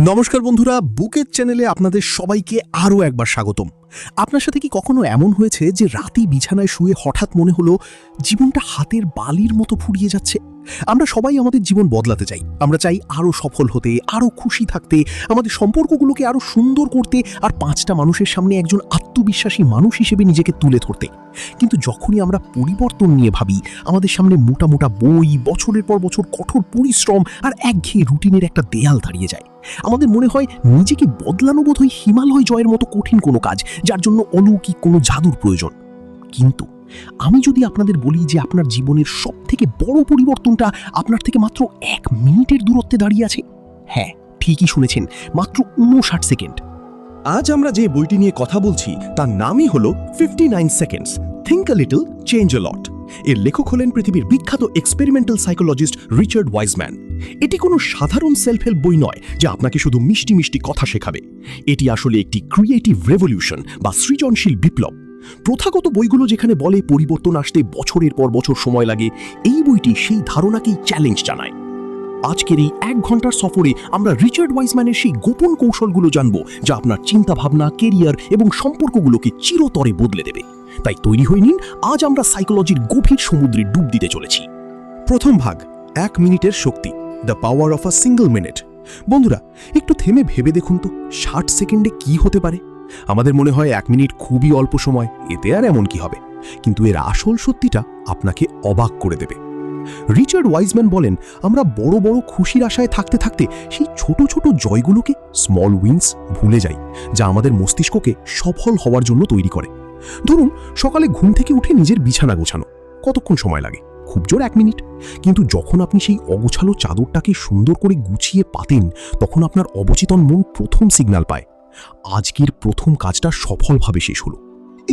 নমস্কার বন্ধুরা, বুকেট চ্যানেলে আপনাদের সবাইকে আরও একবার স্বাগতম। আপনার সাথে কি কখনো এমন হয়েছে যে রাতে বিছানায় শুয়ে হঠাৎ মনে হলো জীবনটা হাতের বালির মতো ফুরিয়ে যাচ্ছে? আমরা সবাই আমাদের জীবন বদলাতে চাই। আমরা চাই আরও সফল হতে, আরও খুশি থাকতে, আমাদের সম্পর্কগুলোকে আরও সুন্দর করতে, আর 5টা মানুষের সামনে একজন আত্মবিশ্বাসী মানুষ হিসেবে নিজেকে তুলে ধরতে। কিন্তু যখনই আমরা পরিবর্তন নিয়ে ভাবি, আমাদের সামনে মোটা মোটা বই, বছরের পর বছর কঠোর পরিশ্রম আর একঘেয়ে রুটিনের একটা দেয়াল দাঁড়িয়ে যায়। আমাদের মনে হয় নিজেকে বদলানো বোধহয় হিমালয় জয়ের মতো কঠিন কোনো কাজ, যার জন্য অলৌকিক কোনো জাদুর প্রয়োজন। কিন্তু আমি যদি আপনাদের বলি যে আপনার জীবনের সবথেকে বড় পরিবর্তনটা আপনার থেকে মাত্র 1 মিনিটের দূরত্বে দাঁড়িয়ে আছে, হ্যাঁ, ঠিকই শুনেছেন, মাত্র 59 সেকেন্ড। আজ আমরা যে বইটি নিয়ে কথা বলছি তার নামই হলো 59 seconds, think a little change আ লট। এর লেখক হলেন পৃথিবীর বিখ্যাত এক্সপেরিমেন্টাল সাইকোলজিস্ট রিচার্ড ওয়াইজম্যান। এটি কোনো সাধারণ সেলফ হেল্প বই নয় যা আপনাকে শুধু মিষ্টি মিষ্টি কথা শেখাবে। এটি আসলে একটি ক্রিয়েটিভ রেভলিউশন বা সৃজনশীল বিপ্লব। প্রথাগত বইগুলো যেখানে বলে পরিবর্তন আসতে বছরের পর বছর সময় লাগে, এই বইটি সেই ধারণাকেই চ্যালেঞ্জ জানায়। আজকের এই 1 ঘন্টার সফরে আমরা রিচার্ড ওয়াইজম্যানের সেই গোপন কৌশলগুলো জানব যা আপনার চিন্তাভাবনা, কেরিয়ার এবং সম্পর্কগুলোকে চিরতরে বদলে দেবে। তাই তৈরি হয়ে নিন, আজ আমরা সাইকোলজির গভীর সমুদ্রে ডুব দিতে চলেছি। প্রথম ভাগ, 1 মিনিটের শক্তি, the power of a single minute. বন্ধুরা, একটু থেমে ভেবে দেখুন তো, 60 সেকেন্ডে কি হতে পারে? আমাদের মনে হয় 1 মিনিট খুবই অল্প সময়, এতে আর এমন কি হবে? কিন্তু এর আসল সত্যিটা আপনাকে অবাক করে দেবে। রিচার্ড ওয়াইজম্যান বলেন, আমরা বড় বড় খুশির আশায় থাকতে থাকতে সেই ছোট ছোট জয়গুলোকে, স্মল উইন্স, ভুলে যাই, যা আমাদের মস্তিষ্ককে সফল হওয়ার জন্য তৈরি করে। ধরুন, সকালে ঘুম থেকে উঠে নিজের বিছানা গোছানো কতক্ষণ সময় লাগে? খুব জোর 1 মিনিট। কিন্তু যখন আপনি সেই অগোছালো চাদরটাকে সুন্দর করে গুছিয়ে পাতেন, তখন আপনার অবচেতন মন প্রথম সিগন্যাল পায়, আজকের প্রথম কাজটা সফলভাবে শেষ হলো।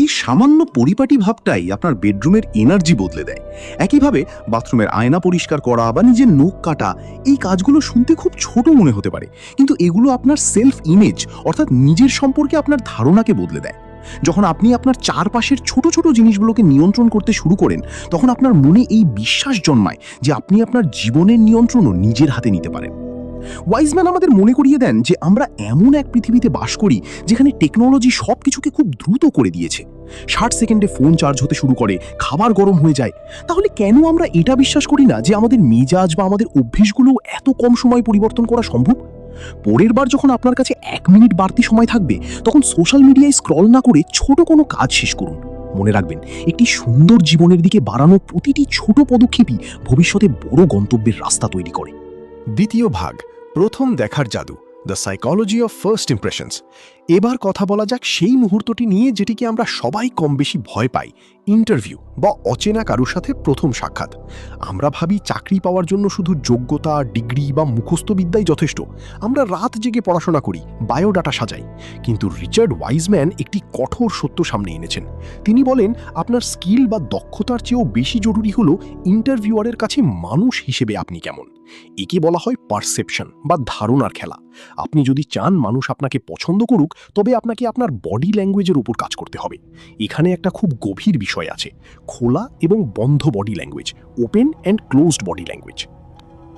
এই সামান্য পরিপাটি ভাবটাই আপনার বেডরুমের এনার্জি বদলে দেয়। একইভাবে বাথরুমের আয়না পরিষ্কার করা বা নিজের নখ কাটা, এই কাজগুলো শুনতে খুব ছোট মনে হতে পারে, কিন্তু এগুলো আপনার সেলফ ইমেজ অর্থাৎ নিজের সম্পর্কে আপনার ধারণাকে বদলে দেয়। যখন আপনি আপনার চারপাশের ছোট ছোট জিনিসগুলোকে নিয়ন্ত্রণ করতে শুরু করেন, তখন আপনার মনে এই বিশ্বাস জন্মায় যে আপনি আপনার জীবনের নিয়ন্ত্রণও নিজের হাতে নিতে পারেন। ওয়াইজম্যান আমাদের মনে করিয়ে দেন যে আমরা এমন এক পৃথিবীতে বাস করি যেখানে টেকনোলজি সবকিছুকে খুব দ্রুত করে দিয়েছে। 60 সেকেন্ডে ফোন চার্জ হতে শুরু করে, খাবার গরম হয়ে যায়। তাহলে কেন আমরা এটা বিশ্বাস করি না যে আমাদের মেজাজ বা আমাদের অভ্যেসগুলো এত কম সময় পরিবর্তন করা সম্ভব? পরের বার যখন আপনার কাছে 1 মিনিট বাড়তি সময় থাকবে, তখন সোশ্যাল মিডিয়ায় স্ক্রল না করে ছোট কোনো কাজ শেষ করুন। মনে রাখবেন, একটি সুন্দর জীবনের দিকে বাড়ানো প্রতিটি ছোট পদক্ষেপই ভবিষ্যতে বড় গন্তব্যের রাস্তা তৈরি করে। দ্বিতীয় ভাগ, প্রথম দেখার জাদু, the psychology of first impressions. এবার কথা বলা যাক সেই মুহূর্তটি নিয়ে যেটিকে আমরা সবাই কম বেশি ভয় পাই, ইন্টারভিউ বা অচেনা কারোর সাথে প্রথম সাক্ষাৎ। আমরা ভাবি চাকরি পাওয়ার জন্য শুধু যোগ্যতা, ডিগ্রি বা মুখস্থ বিদ্যাই যথেষ্ট। আমরা রাত জেগে পড়াশোনা করি, বায়োডাটা সাজাই। কিন্তু রিচার্ড ওয়াইজম্যান একটি কঠোর সত্য সামনে এনেছেন। তিনি বলেন, আপনার স্কিল বা দক্ষতার চেয়েও বেশি জরুরি হলো ইন্টারভিউয়ারের কাছে মানুষ হিসেবে আপনি কেমন। একে বলা হয় পারসেপশন বা ধারণার খেলা। আপনি যদি চান মানুষ আপনাকে পছন্দ করুক, তবে আপনাকে আপনার বডি ল্যাঙ্গুয়েজের উপর কাজ করতে হবে। এখানে একটা খুব গভীর বিষয় আছে, খোলা এবং বন্ধ body language, open and closed body language.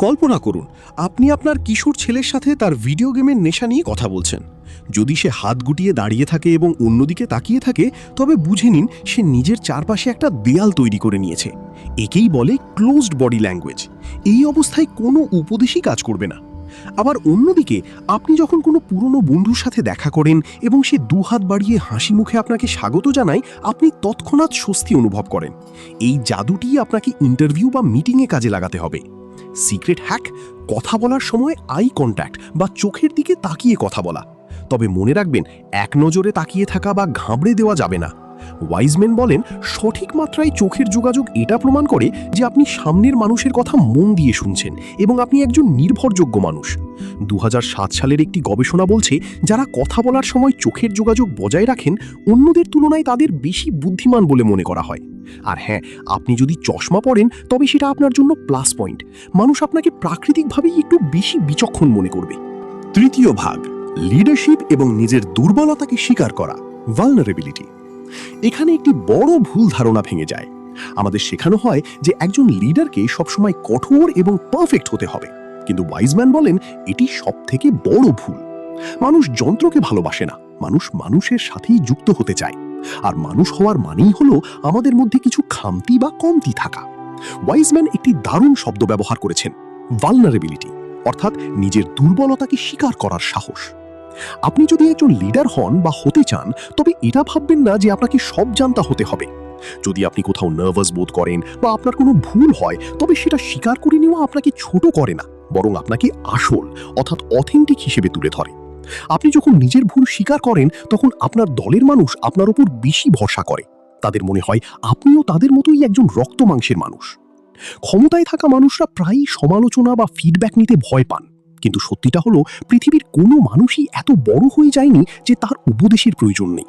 কল্পনা করুন, আপনি আপনার কিশোর ছেলের সাথে তার ভিডিও গেমের নেশা নিয়ে কথা বলছেন। যদি সে হাত গুটিয়ে দাঁড়িয়ে থাকে এবং অন্যদিকে তাকিয়ে থাকে, তবে বুঝে নিন সে নিজের চারপাশে একটা দেয়াল তৈরি করে নিয়েছে। একেই বলে ক্লোজড বডি ল্যাঙ্গুয়েজ। এই অবস্থায় কোনো উপদেশই কাজ করবে না। আবার অন্যদিকে আপনি যখন কোনো পুরনো বন্ধুর সাথে দেখা করেন এবং সে 2 হাত বাড়িয়ে হাসি মুখে আপনাকে স্বাগত জানায়, আপনি তৎক্ষণাৎ স্বস্তি অনুভব করেন। এই জাদুটি আপনাকে ইন্টারভিউ বা মিটিংয়ে কাজে লাগাতে হবে। সিক্রেট হ্যাক, কথা বলার সময় আই কন্ট্যাক্ট বা চোখের দিকে তাকিয়ে কথা বলা। তবে মনে রাখবেন, এক নজরে তাকিয়ে থাকা বা ঘাবড়ে দেওয়া যাবে না। ওয়াইজম্যান বলেন, সঠিক মাত্রায় চোখের যোগাযোগ এটা প্রমাণ করে যে আপনি সামনের মানুষের কথা মন দিয়ে শুনছেন এবং আপনি একজন নির্ভরযোগ্য মানুষ। 2007 সালের একটি গবেষণা বলছে, যারা কথা বলার সময় চোখের যোগাযোগ বজায় রাখেন, অন্যদের তুলনায় তাদের বেশি বুদ্ধিমান বলে মনে করা হয়। আর হ্যাঁ, আপনি যদি চশমা পরেন, তবে সেটা আপনার জন্য প্লাস পয়েন্ট। মানুষ আপনাকে প্রাকৃতিকভাবেই একটু বেশি বিচক্ষণ মনে করবে। তৃতীয় ভাগ, লিডারশিপ এবং নিজের দুর্বলতাকে স্বীকার করা, ভালনারেবিলিটি। এখানে একটি বড় ভুল ধারণা ভেঙে যায়। আমাদের শেখানো হয় যে একজন লিডারকে সবসময় কঠোর এবং পারফেক্ট হতে হবে। কিন্তু ওয়াইজম্যান বলেন এটি সবথেকে বড় ভুল। মানুষ যন্ত্রকে ভালোবাসে না, মানুষ মানুষের সাথেই যুক্ত হতে চায়। আর মানুষ হওয়ার মানেই হলো আমাদের মধ্যে কিছু খামতি বা কমতি থাকা। ওয়াইজম্যান একটি দারুণ শব্দ ব্যবহার করেছেন, ভালনারেবিলিটি, অর্থাৎ নিজের দুর্বলতাকে স্বীকার করার সাহস। আপনি যদি একজন লিডার হন বা হতে চান, তবে এটা ভাববেন না যে আপনাকে সব জানতা হতে হবে। যদি আপনি কোথাও নার্ভাস বোধ করেন বা আপনার কোনো ভুল হয়, তবে সেটা স্বীকার করে নেওয়া আপনাকে ছোট করে না, বরং আপনাকে আসল অর্থাৎ অথেন্টিক হিসেবে তুলে ধরে। আপনি যখন নিজের ভুল স্বীকার করেন, তখন আপনার দলের মানুষ আপনার উপর বেশি ভরসা করে। তাদের মনে হয় আপনিও তাদের মতোই একজন রক্ত মাংসের মানুষ। ক্ষমতায় থাকা মানুষরা প্রায়ই সমালোচনা বা ফিডব্যাক নিতে ভয় পান, কিন্তু সত্যিটা হলো পৃথিবীর কোনো মানুষই এত বড় হয়ে যায়নি যে তার উপদেশের প্রয়োজন নেই।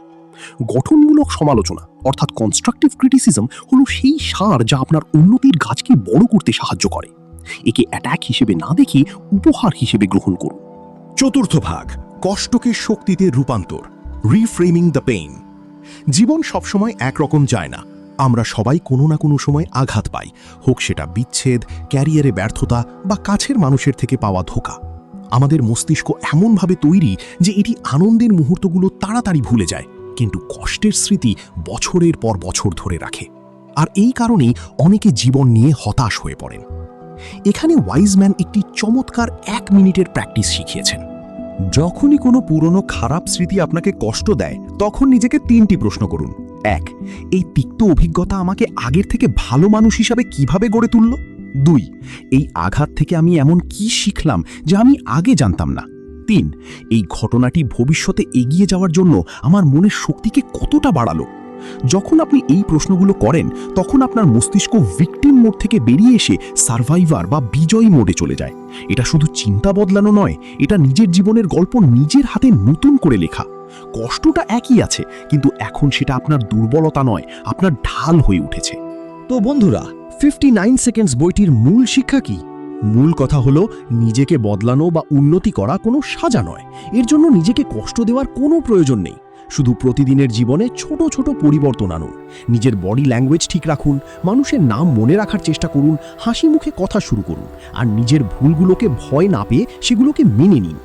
গঠনমূলক সমালোচনা অর্থাৎ কনস্ট্রাকটিভ ক্রিটিসিজম হলো সেই সার যা আপনার উন্নতির গাছকে বড় করতে সাহায্য করে। একে অ্যাটাক হিসেবে না দেখে উপহার হিসেবে গ্রহণ করুন। চতুর্থ ভাগ, কষ্টকে শক্তিতে রূপান্তর, রিফ্রেমিং দ্য পেইন। জীবন সবসময় একরকম যায় না। আমরা সবাই কোনো না কোনো সময় আঘাত পাই, হোক সেটা বিচ্ছেদ, ক্যারিয়ারে ব্যর্থতা বা কাছের মানুষের থেকে পাওয়া ধোঁকা। আমাদের মস্তিষ্ক এমনভাবে তৈরি যে এটি আনন্দের মুহূর্তগুলো তাড়াতাড়ি ভুলে যায়, কিন্তু কষ্টের স্মৃতি বছরের পর বছর ধরে রাখে। আর এই কারণেই অনেকে জীবন নিয়ে হতাশ হয়ে পড়েন। এখানে ওয়াইজম্যান একটি চমৎকার 1 মিনিটের প্র্যাকটিস শিখিয়েছেন। যখনই কোনো পুরনো খারাপ স্মৃতি আপনাকে কষ্ট দেয়, তখন নিজেকে 3টি প্রশ্ন করুন। 1, এই তিক্ত অভিজ্ঞতা আমাকে আগের থেকে ভালো মানুষ হিসাবে কিভাবে গড়ে তুলল? 2, এই আঘাত থেকে আমি এমন কি শিখলাম যা আমি আগে জানতাম না? 3, এই ঘটনাটি ভবিষ্যতে এগিয়ে যাওয়ার জন্য আমার মনের শক্তিকে কতটা বাড়ালো? যখন আপনি এই প্রশ্নগুলো করেন, তখন আপনার মস্তিষ্ক ভিকটিম মোড থেকে বেরিয়ে এসে সার্ভাইভার বা বিজয়ী মোডে চলে যায়। এটা শুধু চিন্তা বদলানো নয়, এটা নিজের জীবনের গল্প নিজের হাতে নতুন করে লেখা। কষ্টটা একই আছে, কিন্তু এখন সেটা আপনার দুর্বলতা নয়, আপনার ঢাল হয়ে উঠেছে। তো বন্ধুরা, 59 সেকেন্ডস বইটির মূল শিক্ষা কি? মূল কথা হলো, নিজেকে বদলানো বা উন্নতি করা কোনো সাজা নয়। এর জন্য নিজেকে কষ্ট দেওয়ার কোনো প্রয়োজন নেই। শুধু প্রতিদিনের জীবনে ছোট ছোট পরিবর্তন আনুন। নিজের বডি ল্যাঙ্গুয়েজ ঠিক রাখুন, মানুষের নাম মনে রাখার চেষ্টা করুন, হাসি মুখে কথা শুরু করুন, আর নিজের ভুলগুলোকে ভয় না পেয়ে সেগুলোকে মেনে নিন।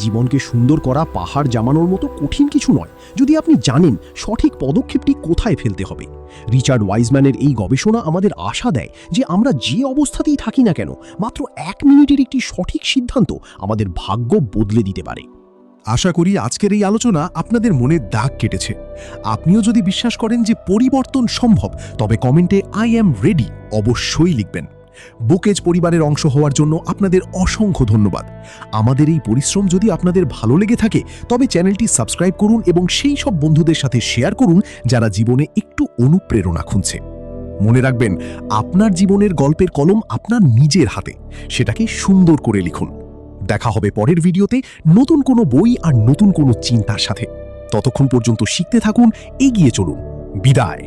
জীবনকে সুন্দর করা পাহাড় জামানোর মতো কঠিন কিছু নয়, যদি আপনি জানেন সঠিক পদক্ষেপটি কোথায় ফেলতে হবে। রিচার্ড ওয়াইজম্যানের এই গবেষণা আমাদের আশা দেয় যে আমরা যে অবস্থাতেই থাকি না কেন, মাত্র 1 মিনিটের একটি সঠিক সিদ্ধান্ত আমাদের ভাগ্য বদলে দিতে পারে। আশা করি আজকের এই আলোচনা আপনাদের মনে দাগ কেটেছে। আপনিও যদি বিশ্বাস করেন যে পরিবর্তন সম্ভব, তবে কমেন্টে আই অ্যাম রেডি অবশ্যই লিখবেন। বুকেজ পরিবারের অংশ হওয়ার জন্য আপনাদের অসংখ্য ধন্যবাদ। আমাদের এই পরিশ্রম যদি আপনাদের ভালো লেগে থাকে, তবে চ্যানেলটি সাবস্ক্রাইব করুন এবং সেই সব বন্ধুদের সাথে শেয়ার করুন যারা জীবনে একটু অনুপ্রেরণা খুঁজছে। মনে রাখবেন, আপনার জীবনের গল্পের কলম আপনার নিজের হাতে, সেটাকে সুন্দর করে লিখুন। দেখা হবে পরের ভিডিওতে নতুন কোনো বই আর নতুন কোনো চিন্তার সাথে। ততক্ষণ পর্যন্ত শিখতে থাকুন, এগিয়ে চলুন। বিদায়।